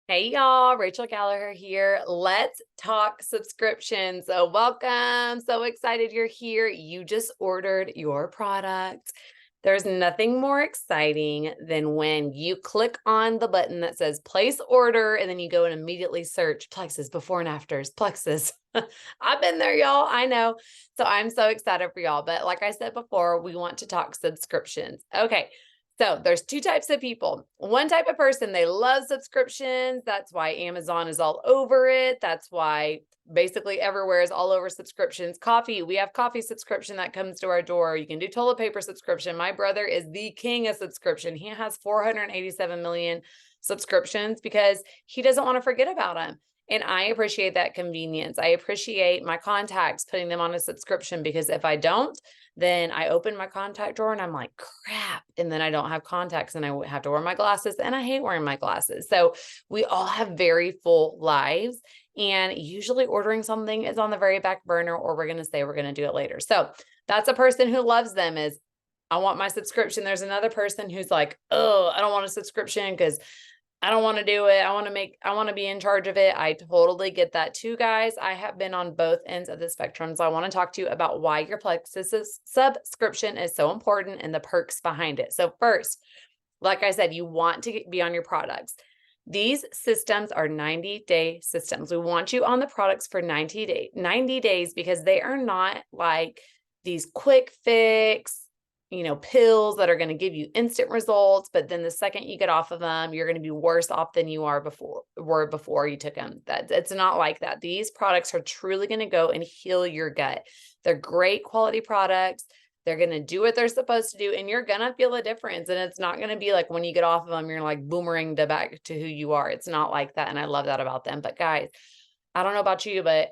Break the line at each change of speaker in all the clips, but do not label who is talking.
Hey y'all, Rachel Gallagher here. Let's talk subscriptions. So welcome. So excited you're here. You just ordered your product. There's nothing more exciting than when you click on the button that says place order and then you go and immediately search Plexus before and afters, Plexus. I've been there, y'all. I know. So I'm so excited for y'all. But like I said before, we want to talk subscriptions. Okay. So there's two types of people. One type of person, they love subscriptions. That's why Amazon is all over it. That's why basically everywhere is all over subscriptions. Coffee, we have coffee subscription that comes to our door. You can do toilet paper subscription. My brother is the king of subscription. He has 487 million subscriptions because he doesn't want to forget about them. And I appreciate that convenience. I appreciate my contacts putting them on a subscription because if I don't, then I open my contact drawer and I'm like, crap. And then I don't have contacts and I have to wear my glasses and I hate wearing my glasses. So we all have very full lives. And usually ordering something is on the very back burner, or we're going to say we're going to do it later. So that's a person who loves them is I want my subscription. There's another person who's like, oh, I don't want a subscription because I don't want to do it. I want to be in charge of it. I totally get that too, guys. I have been on both ends of the spectrum. So I want to talk to you about why your Plexus subscription is so important and the perks behind it. So first, like I said, you want to be on your products. These systems are 90-day systems. We want you on the products for 90 days because they are not like these quick fix, pills that are going to give you instant results. But then the second you get off of them, you're going to be worse off than you were before you took them. It's not like that. These products are truly going to go and heal your gut. They're great quality products. They're going to do what they're supposed to do, and you're going to feel a difference. And it's not going to be like when you get off of them, you're like boomerang back to who you are. It's not like that. And I love that about them. But guys, I don't know about you, but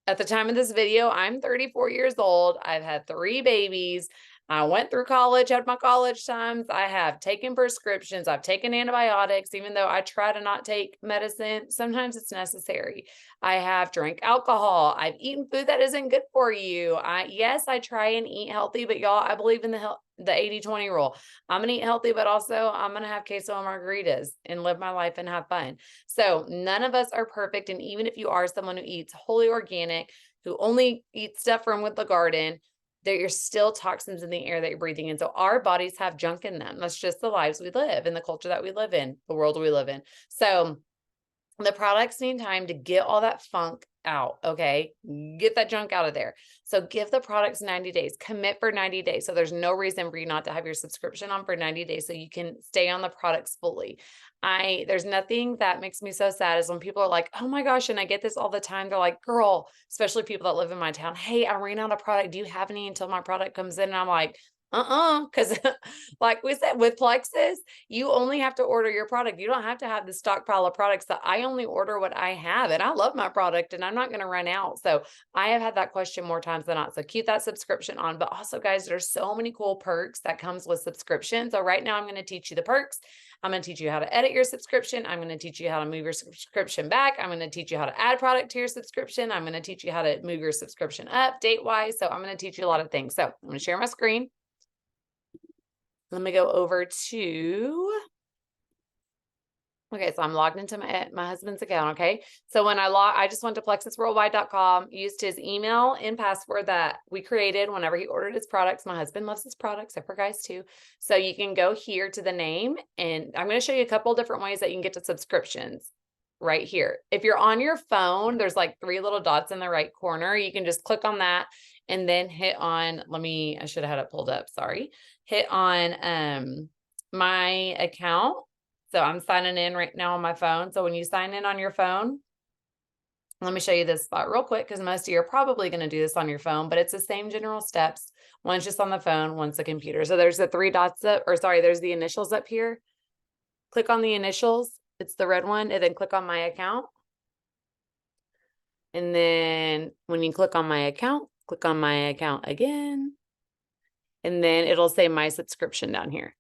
at the time of this video, I'm 34 years old. I've had 3 babies. I went through college, had my college times. I have taken prescriptions. I've taken antibiotics, even though I try to not take medicine. Sometimes it's necessary. I have drank alcohol. I've eaten food that isn't good for you. Yes, I try and eat healthy, but y'all, I believe in the 80-20 rule. I'm gonna eat healthy, but also I'm gonna have queso and margaritas and live my life and have fun. So none of us are perfect. And even if you are someone who eats wholly organic, who only eats stuff from with the garden, there's still toxins in the air that you're breathing in. So our bodies have junk in them. That's just the lives we live in, the culture that we live in, the world we live in. So the products need time to get all that funk out. Okay. Get that junk out of there. So give the products 90 days, commit for 90 days. So there's no reason for you not to have your subscription on for 90 days so you can stay on the products fully. There's nothing that makes me so sad is when people are like, oh my gosh, and I get this all the time. They're like, girl, especially people that live in my town. Hey, I ran out of product. Do you have any until my product comes in? And I'm like, because like we said with Plexus, you only have to order your product. You don't have to have the stockpile of products. That I only order what I have, and I love my product and I'm not going to run out. So I have had that question more times than not. So keep that subscription on. But also, guys, there's so many cool perks that comes with subscription. So right now I'm going to teach you the perks. I'm going to teach you how to edit your subscription. I'm going to teach you how to move your subscription back. I'm going to teach you how to add product to your subscription. I'm going to teach you how to move your subscription up date-wise. So I'm going to teach you a lot of things. So I'm going to share my screen. Let me go over to, okay, so I'm logged into my husband's account, okay? So when I just went to plexusworldwide.com, used his email and password that we created whenever he ordered his products. My husband loves his products, except for guys too. So you can go here to the name, and I'm going to show you a couple different ways that you can get to subscriptions right here. If you're on your phone, there's like 3 little dots in the right corner. You can just click on that and then hit on, I should have had it pulled up, sorry. Hit on my account. So I'm signing in right now on my phone. So when you sign in on your phone, let me show you this spot real quick because most of you are probably going to do this on your phone, but it's the same general steps. One's just on the phone, one's the computer. So there's the 3 dots there's the initials up here. Click on the initials. It's the red one, and then click on my account. And then when you click on my account again, and then it'll say my subscription down here.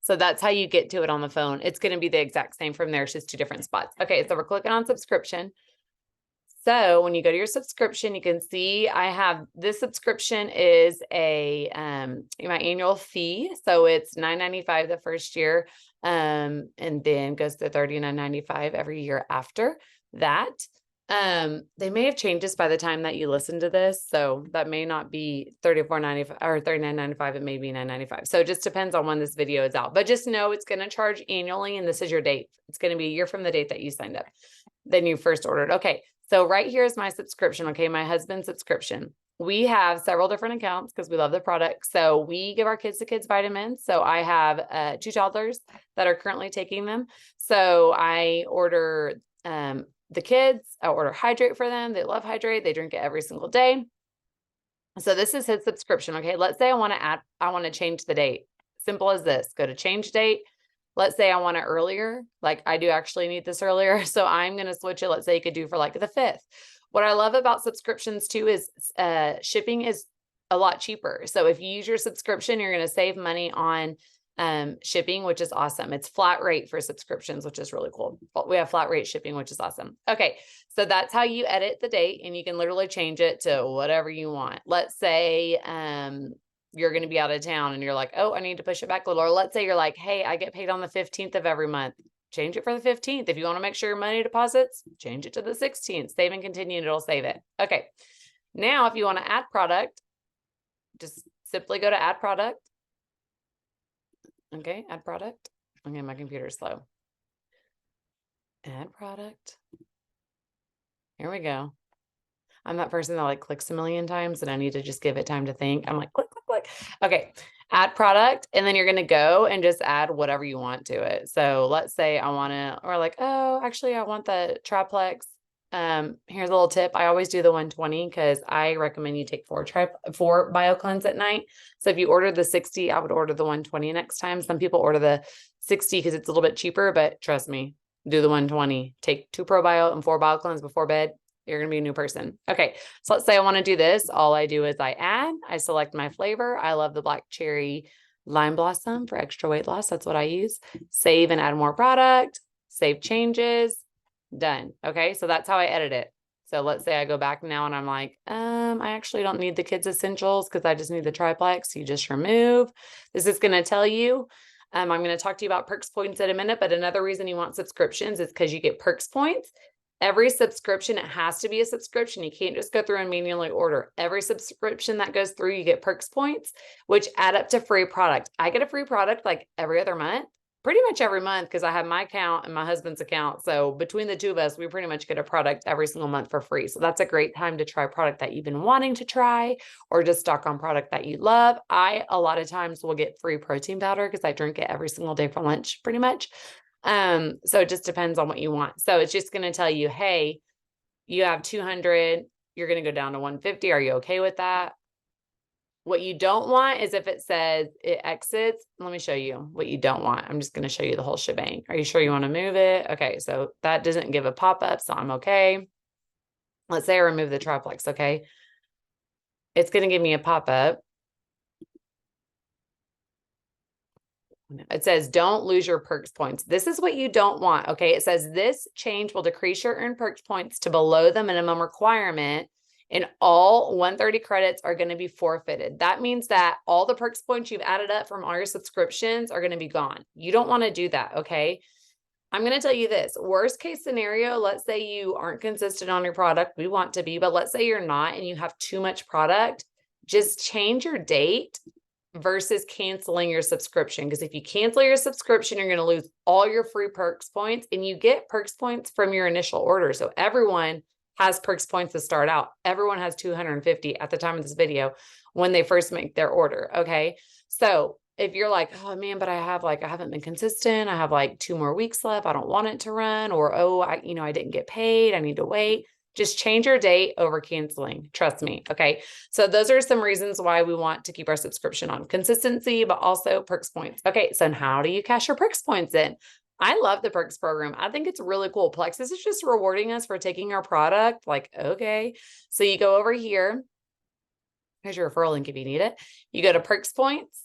So that's how you get to it on the phone. It's going to be the exact same from there. It's just 2 different spots. Okay, so we're clicking on subscription. So when you go to your subscription, you can see I have this subscription is my annual fee. So it's $9.95 the first year. And then goes to $39.95 every year after that. They may have changed this by the time that you listen to this. So that may not be $34.95 or $39.95. It may be $9.95. So it just depends on when this video is out, but just know it's going to charge annually. And this is your date. It's going to be a year from the date that you signed up. Then you first ordered. Okay. So right here is my subscription. Okay. My husband's subscription. We have several different accounts because we love the product. So we give our kids the kids vitamins. So I have 2 toddlers that are currently taking them. So I order, the kids, I order Hydrate for them. They love Hydrate. They drink it every single day. So this is his subscription. Okay. Let's say I want to change the date. Simple as this. Go to change date. Let's say I want it earlier. Like I do actually need this earlier. So I'm going to switch it. Let's say you could do for like the 5th. What I love about subscriptions too is shipping is a lot cheaper. So if you use your subscription, you're going to save money on shipping, which is awesome. It's flat rate for subscriptions, which is really cool. We have flat rate shipping, which is awesome. Okay. So that's how you edit the date, and you can literally change it to whatever you want. Let's say, you're going to be out of town and you're like, oh, I need to push it back a little. Or let's say you're like, hey, I get paid on the 15th of every month. Change it for the 15th. If you want to make sure your money deposits, change it to the 16th. Save and continue, and it'll save it. Okay. Now, if you want to add product, just simply go to add product. Okay, add product. Okay, my computer's slow. Add product. Here we go. I'm that person that like clicks a million times and I need to just give it time to think. I'm like, click, click, click. Okay, add product. And then you're going to go and just add whatever you want to it. So let's say I want to, or like, oh, actually I want the triplex. Here's a little tip. I always do the 120 because I recommend you take 4 BioCleanse at night. So if you order the 60, I would order the 120 next time. Some people order the 60 because it's a little bit cheaper, but trust me, do the 120. Take 2 ProBio and 4 BioCleanse before bed. You're going to be a new person. Okay. So let's say I want to do this. All I do is I select my flavor. I love the black cherry lime blossom for extra weight loss. That's what I use. Save and add more product, save changes. Done. Okay. So that's how I edit it. So let's say I go back now and I'm like, I actually don't need the kids essentials because I just need the triplex. You just remove. This is going to tell you, I'm going to talk to you about perks points in a minute, but another reason you want subscriptions is because you get perks points. Every subscription, it has to be a subscription. You can't just go through and manually order. Every subscription that goes through, you get perks points, which add up to free product. I get a free product like every other month. Pretty much every month because I have my account and my husband's account. So between the two of us, we pretty much get a product every single month for free. So that's a great time to try a product that you've been wanting to try or just stock on product that you love. I, a lot of times will get free protein powder because I drink it every single day for lunch pretty much. So it just depends on what you want. So it's just going to tell you, hey, you have 200, you're going to go down to 150. Are you okay with that? What you don't want is if it says it exits. Let me show you what you don't want. I'm just going to show you the whole shebang. Are you sure you want to move it? Okay. So that doesn't give a pop-up. So I'm okay. Let's say I remove the triplex. Okay. It's going to give me a pop-up. It says, don't lose your perks points. This is what you don't want. Okay. It says this change will decrease your earned perks points to below the minimum requirement, and all 130 credits are going to be forfeited. That means that all the perks points you've added up from all your subscriptions are going to be gone. You don't want to do that. Okay. I'm going to tell you this worst case scenario. Let's say you aren't consistent on your product. We want to be, but let's say you're not and you have too much product. Just change your date versus canceling your subscription. Because if you cancel your subscription, you're going to lose all your free perks points, and you get perks points from your initial order. So everyone has perks points to start out. Everyone has 250 at the time of this video when they first make their order. Okay. So if you're like, oh man, but I haven't been consistent. I have like 2 more weeks left. I don't want it to run, or, oh, I didn't get paid. I need to wait. Just change your date over canceling. Trust me. Okay. So those are some reasons why we want to keep our subscription on: consistency, but also perks points. Okay. So how do you cash your perks points in? I love the perks program. I think it's really cool. Plexus is just rewarding us for taking our product. Like, okay. So you go over here. Here's your referral link if you need it. You go to perks points,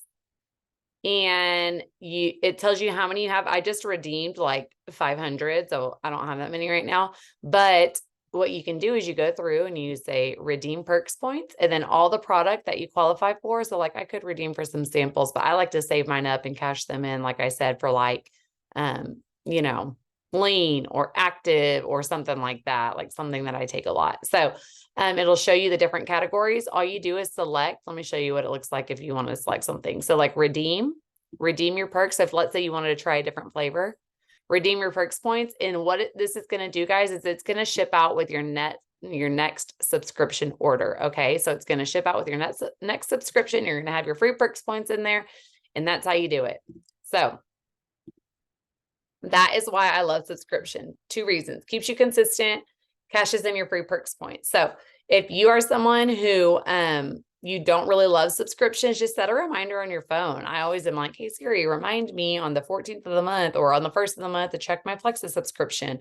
and it tells you how many you have. I just redeemed like 500. So I don't have that many right now, but what you can do is you go through and you say redeem perks points, and then all the product that you qualify for. So like I could redeem for some samples, but I like to save mine up and cash them in, like I said, for like you know, lean or active or something like that, like something that I take a lot. So it'll show you the different categories. All you do is select. Let me show you what it looks like if you want to select something. So like redeem your perks. If let's say you wanted to try a different flavor, redeem your perks points. And what this is going to do, guys, is it's going to ship out with your next subscription order. Okay. So it's going to ship out with your next subscription. You're going to have your free perks points in there. And that's how you do it. So that is why I love subscription. 2 reasons: keeps you consistent, cashes in your free perks points. So if you are someone who you don't really love subscriptions, just set a reminder on your phone. I always am like, hey Siri, remind me on the 14th of the month or on the 1st of the month to check my Plexus subscription.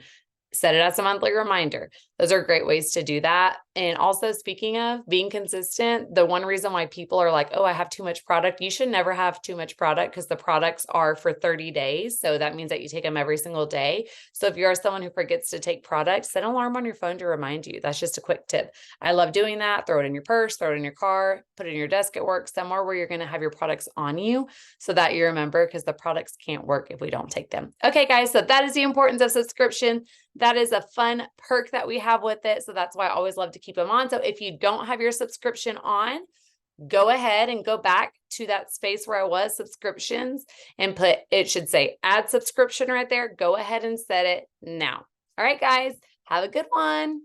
Set it as a monthly reminder. Those are great ways to do that. And also, speaking of being consistent, the one reason why people are like, oh, I have too much product. You should never have too much product because the products are for 30 days. So that means that you take them every single day. So if you're someone who forgets to take products, set an alarm on your phone to remind you. That's just a quick tip. I love doing that. Throw it in your purse, throw it in your car, put it in your desk at work, somewhere where you're going to have your products on you so that you remember, because the products can't work if we don't take them. Okay, guys. So that is the importance of subscription. That is a fun perk that we have with it. So that's why I always love to keep them on. So if you don't have your subscription on, go ahead and go back to that space where I was, subscriptions, and it should say add subscription right there. Go ahead and set it now. All right, guys, have a good one.